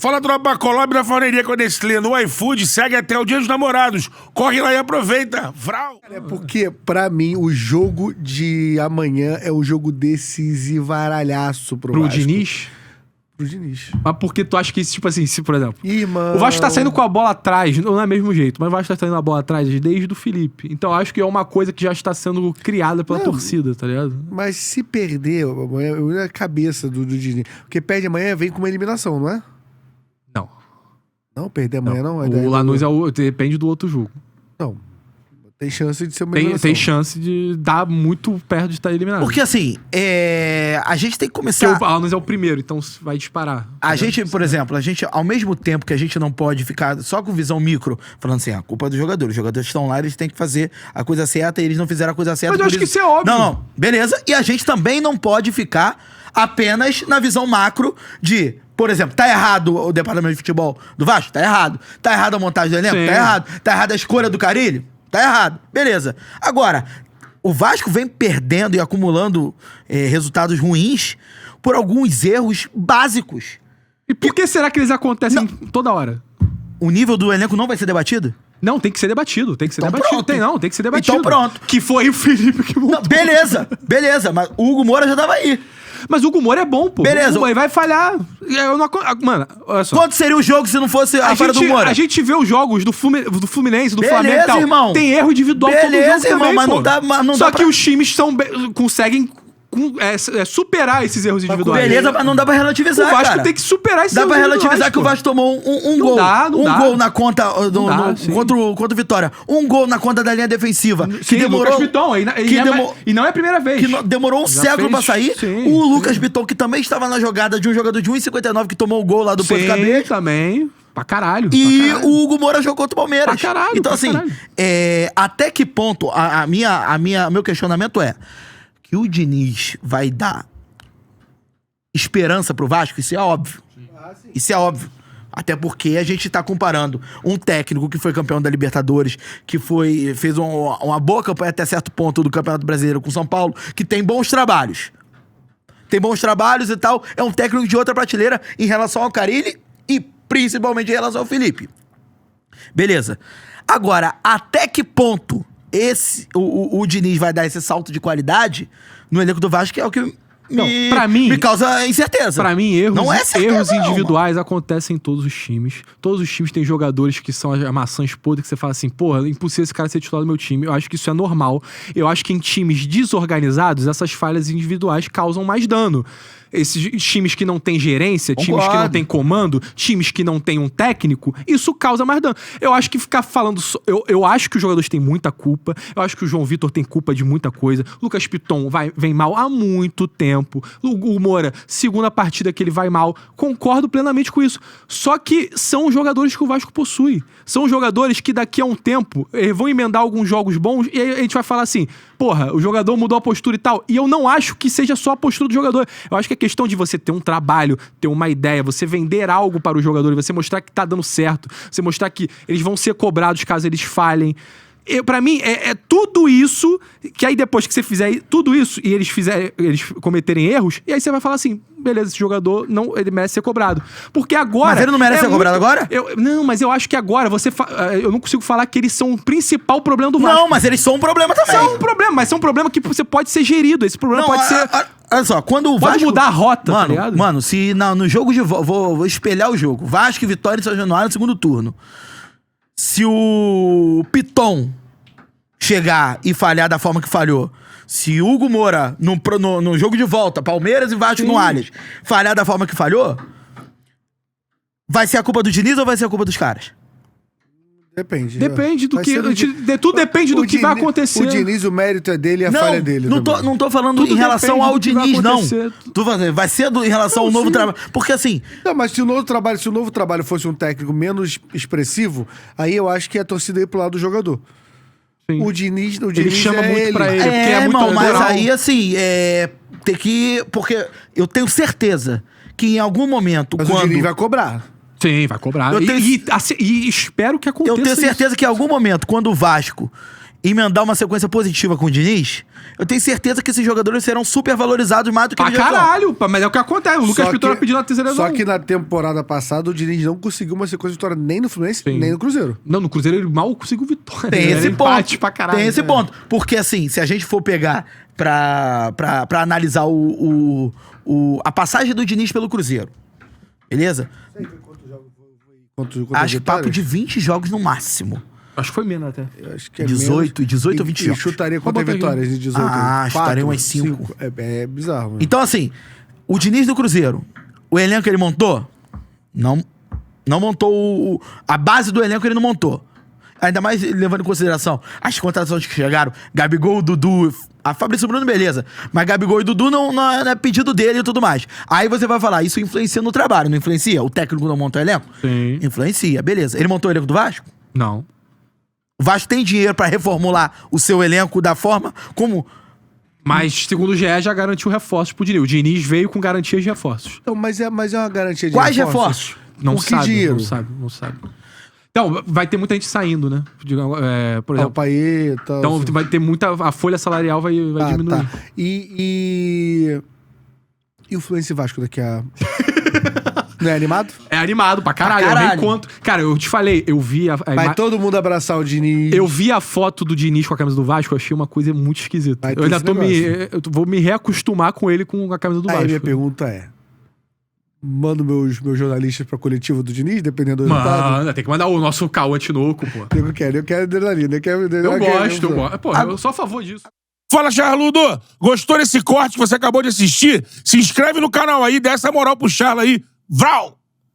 Fala, tropa, colab na forneria com a Nestlé no iFood, segue até o Dia dos Namorados. Corre lá e aproveita. Vral! É porque, pra mim, o jogo de amanhã é o jogo decisivaralhaço pro Vasco. Diniz? Pro Diniz. Mas porque tu acha que, tipo assim, se, por exemplo... Irmão... O Vasco tá saindo com a bola atrás, não é o mesmo jeito, mas o Vasco tá saindo a bola atrás desde o Felipe. Então acho que é uma coisa que já está sendo criada pela torcida, tá ligado? Mas se perder amanhã, a cabeça do Diniz... Porque perde amanhã, vem com uma eliminação, não é? Não. Não, perder amanhã não? O Lanús depende do outro jogo. Não. Tem chance de ser uma eliminação. Tem chance de dar muito perto de estar eliminado. Porque assim, a gente tem que começar... Porque o Lanús é o primeiro, então vai disparar. A gente, por exemplo, ao mesmo tempo que a gente não pode ficar só com visão micro, falando assim, a culpa é dos jogadores. Os jogadores estão lá, eles têm que fazer a coisa certa e eles não fizeram a coisa certa. Mas eu acho que isso é óbvio. Não, beleza. E a gente também não pode ficar apenas na visão macro de... Por exemplo, tá errado o departamento de futebol do Vasco? Tá errado. Tá errado a montagem do elenco? Sim. Tá errado. Tá errado a escolha do Carille? Tá errado. Beleza. Agora, o Vasco vem perdendo e acumulando resultados ruins por alguns erros básicos. E por que será que eles acontecem toda hora? O nível do elenco não vai ser debatido? Não, tem que ser debatido. Tem que ser Então debatido. pronto. Tem que ser debatido. Então pronto. Que foi o Felipe que montou. Não, beleza. Mas o Hugo Moura já tava aí. Mas o Hugo Moura é bom, pô. Beleza. O Hugo Moura vai falhar. Mano, olha só. Quanto seria o jogo se não fosse a falha do Moura? A gente vê os jogos do Fluminense, do Beleza, Flamengo e tal. irmão. Tem erro individual todo Beleza, jogo irmão, também, mas pô. não dá- mas não Só dá que pra- os times conseguem superar esses erros individuais. Beleza, mas não dá pra relativizar, O Vasco cara. tem que superar esses Dá erros pra individuais, relativizar que o pô. Vasco tomou um Não gol. dá, não um dá. gol na conta sim. contra o Vitória. Um gol na conta da linha defensiva. Que Sim, demorou. Lucas Piton, e não é a primeira vez. Que demorou um Já século fez, pra sair. sim, O Lucas sim. Piton, que também estava na jogada de um jogador de 1,59 que tomou o gol lá do Ponto Sim, Cabeça. também. Pra caralho. E pra caralho. o Hugo Moura jogou contra o Palmeiras. Pra caralho, então, pra assim, caralho. até que ponto meu questionamento é que o Diniz vai dar esperança pro Vasco? Isso é óbvio. Isso é óbvio. Até porque a gente tá comparando um técnico que foi campeão da Libertadores, que fez uma boa campanha até certo ponto do Campeonato Brasileiro com o São Paulo, que tem bons trabalhos. Tem bons trabalhos e tal. É um técnico de outra prateleira em relação ao Carille e principalmente em relação ao Felipe. Beleza. Agora, até que ponto o Diniz vai dar esse salto de qualidade no elenco do Vasco, que é o que me causa incerteza. Pra mim, não é certeza, erros não, individuais acontecem em todos os times. Todos os times têm jogadores que são as maçãs podres, que você fala assim, porra, é impossível esse cara ser titular do meu time. Eu acho que isso é normal. Eu acho que em times desorganizados, essas falhas individuais causam mais dano. Esses times que não têm gerência, times que não têm comando, times que não têm um técnico, isso causa mais dano. Eu acho que ficar falando... Eu acho que os jogadores têm muita culpa. Eu acho que o João Vitor tem culpa de muita coisa. Lucas Piton vem mal há muito tempo. O Moura, segunda partida que ele vai mal. Concordo plenamente com isso. Só que são os jogadores que o Vasco possui. São jogadores que daqui a um tempo vão emendar alguns jogos bons e aí a gente vai falar assim, porra, o jogador mudou a postura e tal. E eu não acho que seja só a postura do jogador. Eu acho que é questão de você ter um trabalho, ter uma ideia, você vender algo para o jogador, você mostrar que tá dando certo, você mostrar que eles vão ser cobrados caso eles falhem. Pra mim, é tudo isso, que aí depois que você fizer tudo isso e eles cometerem erros, e aí você vai falar assim, beleza, esse jogador ele merece ser cobrado. Porque agora... Mas ele não merece ser cobrado agora? Não, mas eu acho que agora eu não consigo falar que eles são o principal problema do Vasco. Não, mas eles são um problema também. São um problema, mas são um problema que você pode ser gerido. Esse problema pode ser... Olha só, quando o Vasco... Pode mudar a rota, tá ligado? Mano, se no jogo de... Vou espelhar o jogo. Vasco e Vitória em São Januário no segundo turno. Se o Piton chegar e falhar da forma que falhou, se o Hugo Moura, no jogo de volta, Palmeiras e Vasco no Allianz, falhar da forma que falhou, vai ser a culpa do Diniz ou vai ser a culpa dos caras? Depende. Depende do Vai que... ser Tudo depende do que vai acontecer. O Diniz, o mérito é dele e a falha dele. Não tô falando Tudo em relação depende ao do que vai Diniz, não. acontecer. Tô falando, vai ser em relação ao novo trabalho. Porque assim... Não, mas se o novo trabalho fosse um técnico menos expressivo, aí eu acho que a torcida ia pro lado do jogador. Sim. O Diniz Ele chama muito pra ele, porque É, é muito irmão, mas natural. aí assim, tem que... Porque eu tenho certeza que em algum momento, Mas quando... o Diniz vai cobrar. Sim, vai cobrar. Eu tenho- E espero que aconteça Eu tenho certeza que em algum momento, quando o Vasco emendar uma sequência positiva com o Diniz, eu tenho certeza que esses jogadores serão super valorizados mais do que Pra eles já são. caralho, mas é o que acontece. O Lucas Só Piton que- pedindo a terceira Só lesão. que na temporada passada o Diniz não conseguiu uma sequência de vitória nem no Fluminense, Sim. nem no Cruzeiro. Não, no Cruzeiro ele mal conseguiu vitória. Tem Era esse empate ponto. pra caralho. Tem esse ponto. Porque, assim, se a gente for pegar pra analisar a passagem do Diniz pelo Cruzeiro, beleza? Quantas Acho que papo vitórias? de 20 jogos no máximo. Acho que foi menos até. Eu acho que é 18 menos. ou 20 E jogos. chutaria Vou quantas botar aqui. vitórias de 18? Ah, chutaria umas 5. 5. É bizarro. Né? Então, assim, o Diniz do Cruzeiro, o elenco ele montou? Não montou a base do elenco, ele não montou. Ainda mais levando em consideração as contratações que chegaram, Gabigol, Dudu, a Fabrício Bruno, beleza. Mas Gabigol e Dudu não é pedido dele e tudo mais. Aí você vai falar, isso influencia no trabalho, não influencia? O técnico não montou o elenco? Sim. Influencia, beleza. Ele montou o elenco do Vasco? Não. O Vasco tem dinheiro pra reformular o seu elenco da forma como... Mas, segundo o GE, já garantiu reforços pro Diniz. O Diniz veio com garantias de reforços. Então, mas é uma garantia de Quais reforços? Não Por que sabe, dinheiro? não sabe. Então, vai ter muita gente saindo, né? Por O exemplo. Paeta... Então, vai ter muita... A folha salarial vai diminuir. Tá. E o Fluminense e Vasco daqui a... Não é animado? É animado pra caralho. Pra caralho. É meio conto. Cara, eu te falei, eu vi Vai todo mundo abraçar o Diniz. Eu vi a foto do Diniz com a camisa do Vasco, eu achei uma coisa muito esquisita. Vai ter Eu ainda esse tô negócio. eu vou me reacostumar com ele com a camisa do Aí Vasco. minha pergunta é... Mando meus jornalistas pra coletiva do Diniz, dependendo do resultado? Mano, tem que mandar o nosso Cauã Tinoco, pô. Eu quero adrenalina. Eu gosto. Pô, eu sou a favor disso. Fala, Charludo! Gostou desse corte que você acabou de assistir? Se inscreve no canal aí, dá essa moral pro Charla aí. Vral!